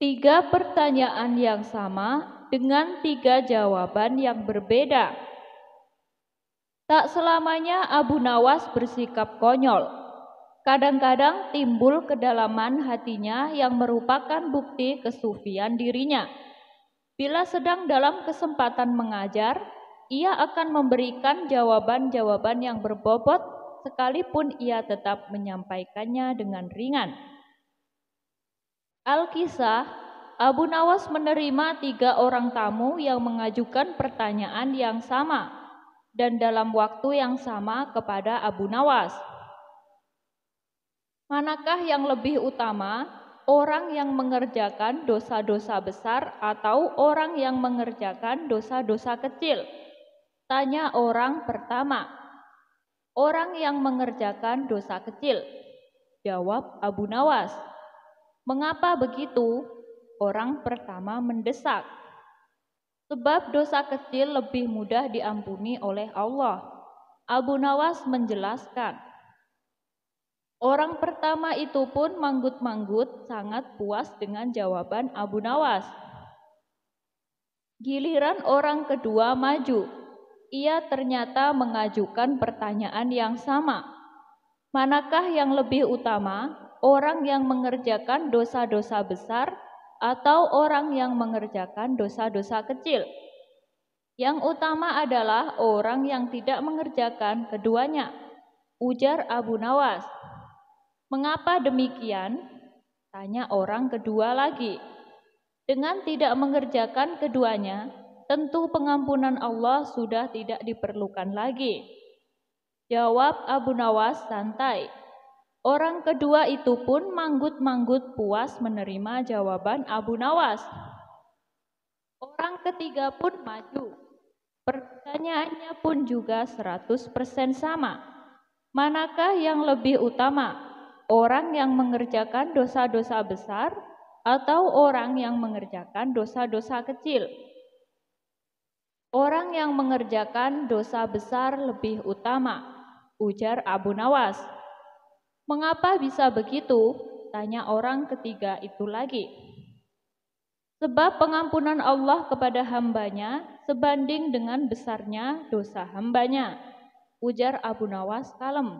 Tiga pertanyaan yang sama dengan tiga jawaban yang berbeda. Tak selamanya Abu Nawas bersikap konyol. Kadang-kadang timbul kedalaman hatinya yang merupakan bukti kesufian dirinya. Bila sedang dalam kesempatan mengajar, ia akan memberikan jawaban-jawaban yang berbobot sekalipun ia tetap menyampaikannya dengan ringan. Al-Kisah, Abu Nawas menerima 3 orang tamu yang mengajukan pertanyaan yang sama dan dalam waktu yang sama kepada Abu Nawas. Manakah yang lebih utama, orang yang mengerjakan dosa-dosa besar atau orang yang mengerjakan dosa-dosa kecil? Tanya orang pertama. Orang yang mengerjakan dosa kecil. Jawab Abu Nawas. Mengapa begitu? Orang pertama mendesak. Sebab dosa kecil lebih mudah diampuni oleh Allah. Abu Nawas menjelaskan. Orang pertama itu pun manggut-manggut sangat puas dengan jawaban Abu Nawas. Giliran orang kedua maju. Ia ternyata mengajukan pertanyaan yang sama. Manakah yang lebih utama? Orang yang mengerjakan dosa-dosa besar atau orang yang mengerjakan dosa-dosa kecil? Yang utama adalah orang yang tidak mengerjakan keduanya, ujar Abu Nawas. Mengapa demikian? Tanya orang kedua lagi. Dengan tidak mengerjakan keduanya, tentu pengampunan Allah sudah tidak diperlukan lagi. Jawab Abu Nawas santai. Orang kedua itu pun manggut-manggut puas menerima jawaban Abu Nawas. Orang ketiga pun maju. Pertanyaannya pun juga 100% sama. Manakah yang lebih utama? Orang yang mengerjakan dosa-dosa besar atau orang yang mengerjakan dosa-dosa kecil? Orang yang mengerjakan dosa besar lebih utama, ujar Abu Nawas. Mengapa bisa begitu? Tanya orang ketiga itu lagi. Sebab pengampunan Allah kepada hambanya sebanding dengan besarnya dosa hambanya, ujar Abu Nawas kalem.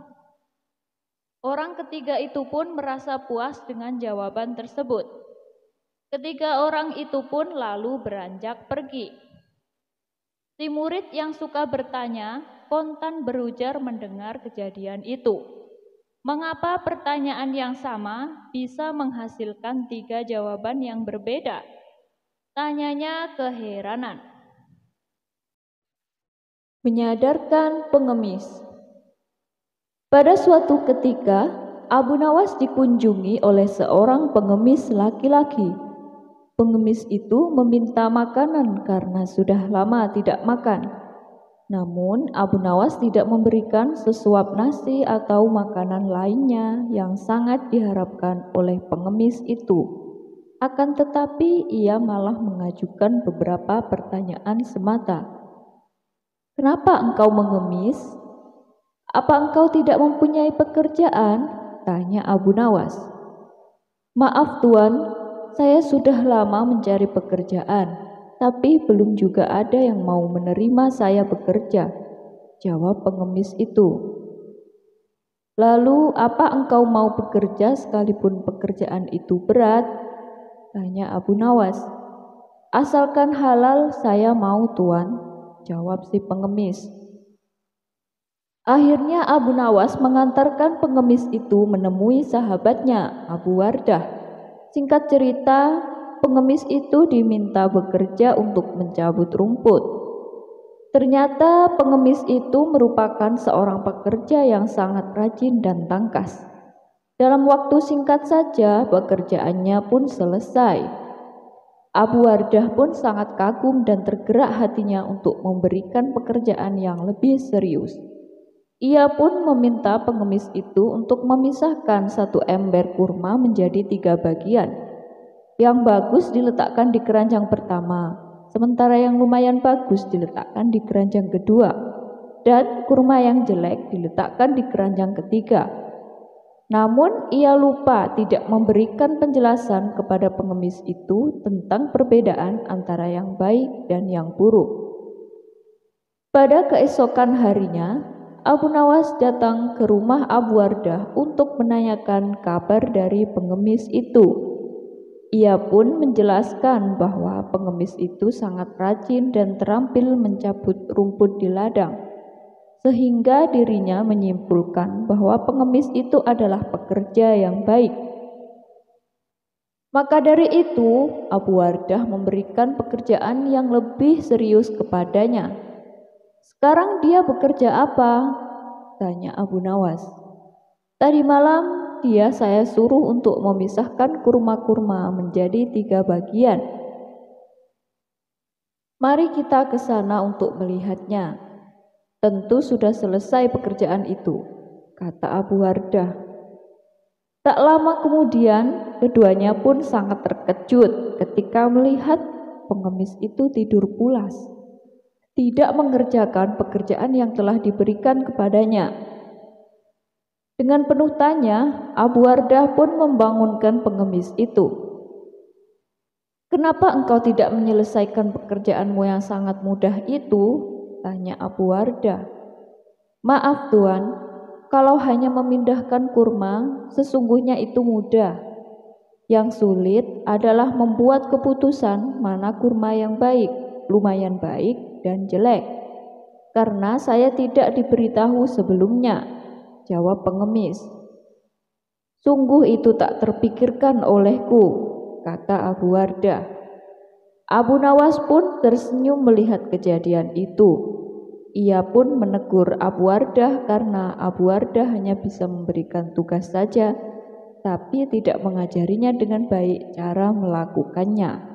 Orang ketiga itu pun merasa puas dengan jawaban tersebut. Ketiga orang itu pun lalu beranjak pergi. Si murid yang suka bertanya kontan berujar mendengar kejadian itu. Mengapa pertanyaan yang sama bisa menghasilkan 3 jawaban yang berbeda? Tanyanya keheranan. Menyadarkan pengemis. Pada suatu ketika, Abu Nawas dikunjungi oleh seorang pengemis laki-laki. Pengemis itu meminta makanan karena sudah lama tidak makan. Namun Abu Nawas tidak memberikan sesuap nasi atau makanan lainnya yang sangat diharapkan oleh pengemis itu. Akan tetapi ia malah mengajukan beberapa pertanyaan semata. Kenapa engkau mengemis? Apa engkau tidak mempunyai pekerjaan? Tanya Abu Nawas. Maaf Tuan, saya sudah lama mencari pekerjaan. Tapi belum juga ada yang mau menerima saya bekerja, jawab pengemis itu. Lalu apa engkau mau bekerja sekalipun pekerjaan itu berat? Tanya Abu Nawas. Asalkan halal saya mau Tuan, jawab si pengemis. Akhirnya Abu Nawas mengantarkan pengemis itu menemui sahabatnya Abu Wardah. Singkat cerita, pengemis itu diminta bekerja untuk mencabut rumput. Ternyata pengemis itu merupakan seorang pekerja yang sangat rajin dan tangkas. Dalam waktu singkat saja pekerjaannya pun selesai. Abu Wardah pun sangat kagum dan tergerak hatinya untuk memberikan pekerjaan yang lebih serius. Ia pun meminta pengemis itu untuk memisahkan 1 ember kurma menjadi 3 bagian. Yang bagus diletakkan di keranjang pertama, sementara yang lumayan bagus diletakkan di keranjang kedua, dan kurma yang jelek diletakkan di keranjang ketiga. Namun ia lupa tidak memberikan penjelasan kepada pengemis itu tentang perbedaan antara yang baik dan yang buruk. Pada keesokan harinya, Abu Nawas datang ke rumah Abu Wardah untuk menanyakan kabar dari pengemis itu. Ia pun menjelaskan bahwa pengemis itu sangat rajin dan terampil mencabut rumput di ladang, sehingga dirinya menyimpulkan bahwa pengemis itu adalah pekerja yang baik. Maka dari itu, Abu Wardah memberikan pekerjaan yang lebih serius kepadanya. "Sekarang dia bekerja apa?" tanya Abu Nawas. "Tadi malam saya suruh untuk memisahkan kurma-kurma menjadi 3 bagian. Mari kita ke sana untuk melihatnya. Tentu sudah selesai pekerjaan itu," kata Abu Wardah. Tak lama kemudian, keduanya pun sangat terkejut ketika melihat pengemis itu tidur pulas, tidak mengerjakan pekerjaan yang telah diberikan kepadanya. Dengan penuh tanya, Abu Wardah pun membangunkan pengemis itu. "Kenapa engkau tidak menyelesaikan pekerjaanmu yang sangat mudah itu?" tanya Abu Wardah. "Maaf Tuan, kalau hanya memindahkan kurma, sesungguhnya itu mudah. Yang sulit adalah membuat keputusan mana kurma yang baik, lumayan baik, dan jelek. Karena saya tidak diberitahu sebelumnya," jawab pengemis. "Sungguh itu tak terpikirkan olehku," kata Abu Wardah. Abu Nawas pun tersenyum melihat kejadian itu. Ia pun menegur Abu Wardah karena Abu Wardah hanya bisa memberikan tugas saja, tapi tidak mengajarinya dengan baik cara melakukannya.